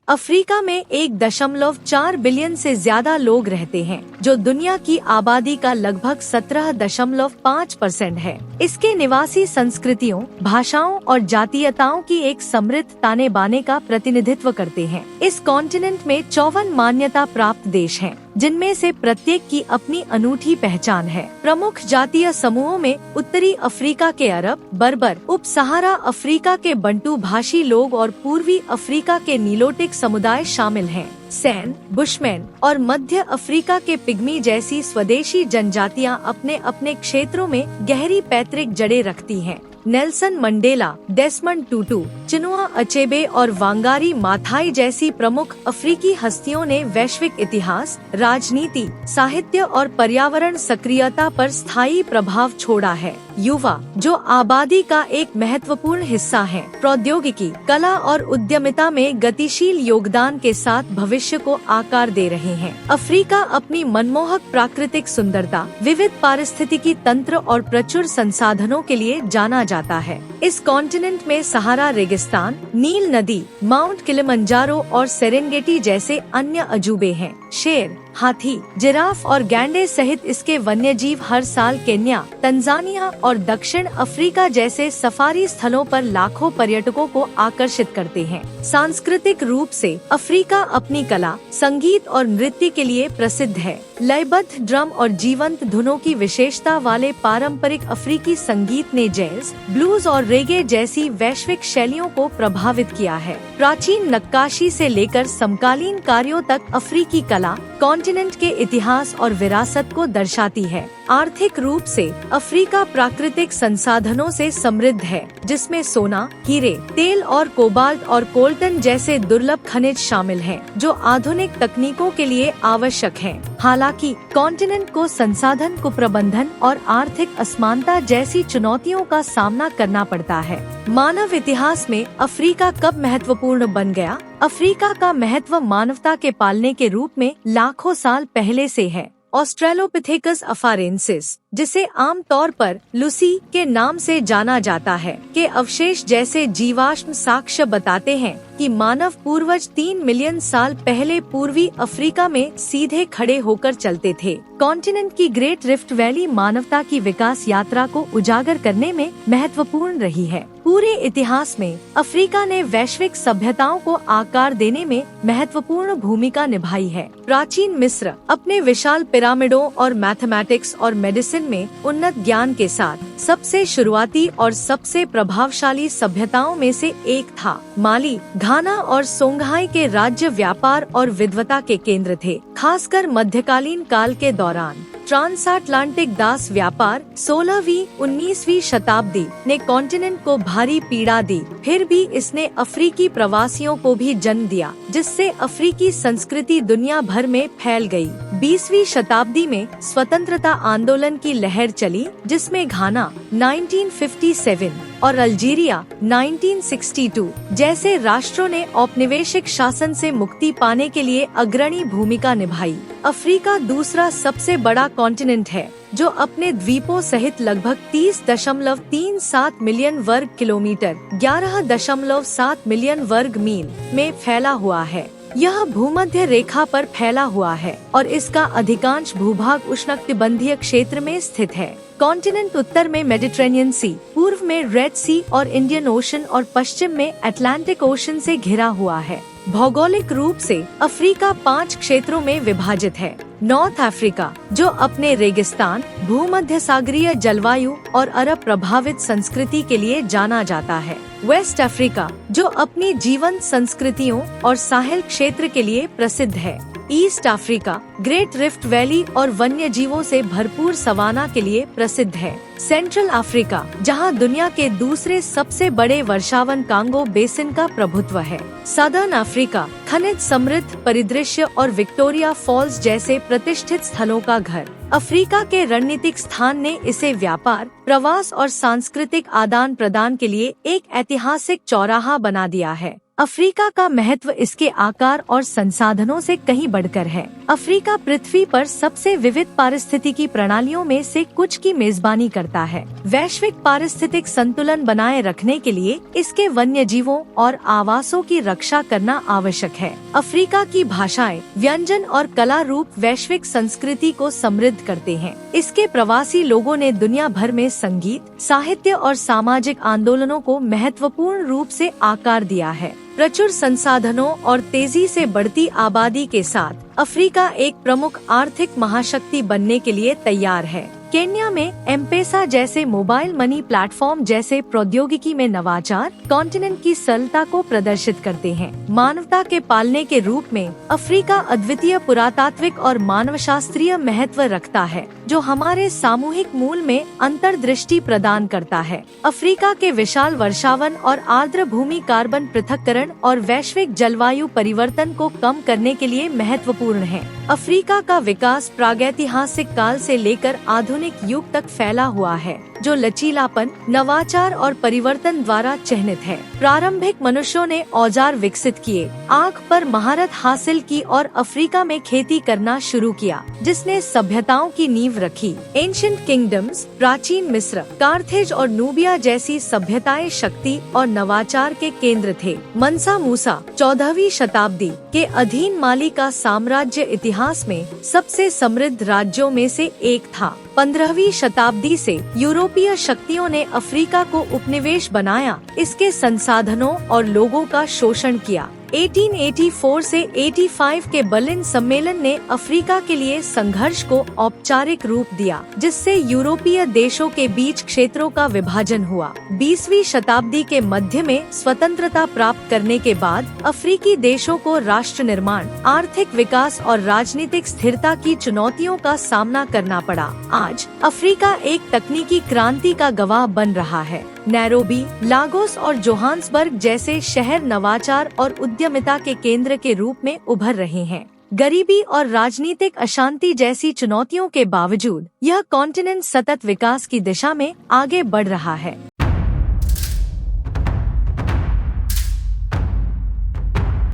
Africa में 1.4 billion से ज्यादा लोग रहते हैं, जो दुनिया की आबादी का लगभग 17.5% है। इसके निवासी संस्कृतियों, भाषाओं और जातीयताओं की एक समृद्ध ताने बाने का प्रतिनिधित्व करते हैं। इस कॉन्टिनेंट में 54 मान्यता प्राप्त देश हैं, जिनमें से प्रत्येक की अपनी अनूठी पहचान है। प्रमुख जातीय समूहों में उत्तरी अफ्रीका के अरब, बर्बर, उप सहारा अफ्रीका के बंटू भाषी लोग और पूर्वी अफ्रीका के नीलोटिक समुदाय शामिल हैं। सैन, बुशमैन और मध्य अफ्रीका के पिग्मी जैसी स्वदेशी जनजातियां अपने अपने क्षेत्रों में गहरी पैतृक जड़ें रखती हैं। Nelson Mandela, Desmond Tutu, Chinua Achebe और वांगारी माथाई जैसी प्रमुख अफ्रीकी हस्तियों ने वैश्विक इतिहास, राजनीति, साहित्य और पर्यावरण सक्रियता पर स्थायी प्रभाव छोड़ा है। युवा, जो आबादी का एक महत्वपूर्ण हिस्सा है, प्रौद्योगिकी, कला और उद्यमिता में गतिशील योगदान के साथ भविष्य को आकार दे रहे हैं। अफ्रीका अपनी मनमोहक प्राकृतिक सुंदरता, विविध पारिस्थितिकी तंत्र और प्रचुर संसाधनों के लिए जाना जाता है। इस कॉन्टिनेंट में सहारा रेगिस्तान, नील नदी, माउंट किलिमंजारो और सेरेंगेटी जैसे अन्य अजूबे हैं। शेर, हाथी, जिराफ और गैंडे सहित इसके वन्यजीव हर साल केन्या, तंजानिया और दक्षिण अफ्रीका जैसे सफारी स्थलों पर लाखों पर्यटकों को आकर्षित करते हैं। सांस्कृतिक रूप से अफ्रीका अपनी कला, संगीत और नृत्य के लिए प्रसिद्ध है। लयबद्ध ड्रम और जीवंत धुनों की विशेषता वाले पारंपरिक अफ्रीकी संगीत ने जैज, ब्लूज और रेगे जैसी वैश्विक शैलियों को प्रभावित किया है। प्राचीन नक्काशी से लेकर समकालीन कार्यों तक अफ्रीकी कला कॉन्टिनेंट के इतिहास और विरासत को दर्शाती है। आर्थिक रूप से अफ्रीका प्राकृतिक संसाधनों से समृद्ध है, जिसमें सोना, हीरे, तेल और कोबाल्ट और कोल्टन जैसे दुर्लभ खनिज शामिल हैं, जो आधुनिक तकनीकों के लिए आवश्यक हैं। हालांकि कॉन्टिनेंट को संसाधन कुप्रबंधन और आर्थिक असमानता जैसी चुनौतियों का सामना करना पड़ता है। मानव इतिहास में अफ्रीका कब महत्वपूर्ण बन गया? अफ्रीका का महत्व मानवता के पालने के रूप में लाखों साल पहले से है। ऑस्ट्रेलोपिथेकस अफारेंसिस, जिसे आमतौर पर लूसी के नाम से जाना जाता है, के अवशेष जैसे जीवाश्म साक्ष्य बताते हैं कि मानव पूर्वज 3 मिलियन साल पहले पूर्वी अफ्रीका में सीधे खड़े होकर चलते थे। कॉन्टिनेंट की ग्रेट रिफ्ट वैली मानवता की विकास यात्रा को उजागर करने में महत्वपूर्ण रही है। पूरे इतिहास में अफ्रीका ने वैश्विक सभ्यताओं को आकार देने में महत्वपूर्ण भूमिका निभाई है। प्राचीन मिस्र अपने विशाल पिरामिडों और मैथमेटिक्स और मेडिसिन में उन्नत ज्ञान के साथ सबसे शुरुआती और सबसे प्रभावशाली सभ्यताओं में से एक था। माली, घाना और सोंघाई के राज्य व्यापार और विद्वता के केंद्र थे, खासकर मध्यकालीन काल के दौरान। ट्रांसअटलांटिक दास व्यापार 16वीं-19वीं शताब्दी ने कॉन्टिनेंट को भारी पीड़ा दी, फिर भी इसने अफ्रीकी प्रवासियों को भी जन्म दिया, जिससे अफ्रीकी संस्कृति दुनिया भर में फैल गई। 20वीं शताब्दी में स्वतंत्रता आंदोलन की लहर चली, जिसमें घाना 1957 और अल्जीरिया 1962 जैसे राष्ट्रों ने औपनिवेशिक शासन से मुक्ति पाने के लिए अग्रणी भूमिका निभाई। अफ्रीका दूसरा सबसे बड़ा कॉन्टिनेंट है, जो अपने द्वीपों सहित लगभग 30.37 मिलियन वर्ग किलोमीटर 11.7 मिलियन वर्ग मील में फैला हुआ है। यह भूमध्य रेखा पर फैला हुआ है और इसका अधिकांश भूभाग उष्णकटिबंधीय क्षेत्र में स्थित है। कॉन्टिनेंट उत्तर में मेडिटेरेनियन सी, पूर्व में रेड सी और इंडियन ओशन और पश्चिम में अटलांटिक ओशन से घिरा हुआ है। भौगोलिक रूप से अफ्रीका 5 क्षेत्रों में विभाजित है। नॉर्थ अफ्रीका, जो अपने रेगिस्तान, भूमध्य सागरीय जलवायु और अरब प्रभावित संस्कृति के लिए जाना जाता है। वेस्ट अफ्रीका, जो अपनी जीवंत संस्कृतियों और साहिल क्षेत्र के लिए प्रसिद्ध है। East Africa great rift valley और वन्य जीवों से भरपूर सवाना के लिए प्रसिद्ध है। सेंट्रल अफ्रीका, जहां दुनिया के दूसरे सबसे बड़े वर्षावन कांगो बेसिन का प्रभुत्व है। सदर्न अफ्रीका खनिज समृद्ध परिदृश्य और विक्टोरिया फॉल्स जैसे प्रतिष्ठित स्थलों का घर। अफ्रीका के रणनीतिक स्थान ने इसे व्यापार, प्रवास और सांस्कृतिक आदान प्रदान के लिए एक ऐतिहासिक चौराहा बना दिया है। अफ्रीका का महत्व इसके आकार और संसाधनों से कहीं बढ़कर है। अफ्रीका पृथ्वी पर सबसे विविध पारिस्थितिकी प्रणालियों में से कुछ की मेजबानी करता है। वैश्विक पारिस्थितिक संतुलन बनाए रखने के लिए इसके वन्य जीवों और आवासों की रक्षा करना आवश्यक है। अफ्रीका की भाषाएं, व्यंजन और कला रूप वैश्विक संस्कृति को समृद्ध करते हैं। इसके प्रवासी लोगों ने दुनिया भर में संगीत, साहित्य और सामाजिक आंदोलनों को महत्वपूर्ण रूप से आकार दिया है। प्रचुर संसाधनों और तेजी से बढ़ती आबादी के साथ अफ्रीका एक प्रमुख आर्थिक महाशक्ति बनने के लिए तैयार है। केन्या में एम-पेसा जैसे मोबाइल मनी प्लेटफॉर्म जैसे प्रौद्योगिकी में नवाचार कॉन्टिनेंट की सरलता को प्रदर्शित करते हैं। मानवता के पालने के रूप में अफ्रीका अद्वितीय पुरातात्विक और मानवशास्त्रीय महत्व रखता है, जो हमारे सामूहिक मूल में अंतर्दृष्टि प्रदान करता है। अफ्रीका के विशाल वर्षावन और आर्द्र भूमि कार्बन पृथक्करण और वैश्विक जलवायु परिवर्तन को कम करने के लिए महत्वपूर्ण है। अफ्रीका का विकास प्रागैतिहासिक काल से लेकर आधुनिक युग तक फैला हुआ है, जो लचीलापन, नवाचार और परिवर्तन द्वारा चिह्नित है। प्रारंभिक मनुष्यों ने औजार विकसित किए, आग पर महारत हासिल की और अफ्रीका में खेती करना शुरू किया, जिसने सभ्यताओं की नींव रखी। एंशिएंट किंगडम्स, प्राचीन मिस्र, कार्थेज और नूबिया जैसी सभ्यताएं शक्ति और नवाचार के केंद्र थे। मनसा मूसा 14वीं शताब्दी के अधीन माली का साम्राज्य इतिहास में सबसे समृद्ध राज्यों में से एक था। 15वीं शताब्दी से यूरोपीय शक्तियों ने अफ्रीका को उपनिवेश बनाया, इसके संसाधनों और लोगों का शोषण किया। 1884 से 85 के बर्लिन सम्मेलन ने अफ्रीका के लिए संघर्ष को औपचारिक रूप दिया, जिससे यूरोपीय देशों के बीच क्षेत्रों का विभाजन हुआ। 20वीं शताब्दी के मध्य में स्वतंत्रता प्राप्त करने के बाद अफ्रीकी देशों को राष्ट्र निर्माण, आर्थिक विकास और राजनीतिक स्थिरता की चुनौतियों का सामना करना पड़ा। आज अफ्रीका एक तकनीकी क्रांति का गवाह बन रहा है। नैरोबी, लागोस और जोहान्सबर्ग जैसे शहर नवाचार और उद्यमिता के केंद्र के रूप में उभर रहे हैं। गरीबी और राजनीतिक अशांति जैसी चुनौतियों के बावजूद यह कॉन्टिनेंट सतत विकास की दिशा में आगे बढ़ रहा है।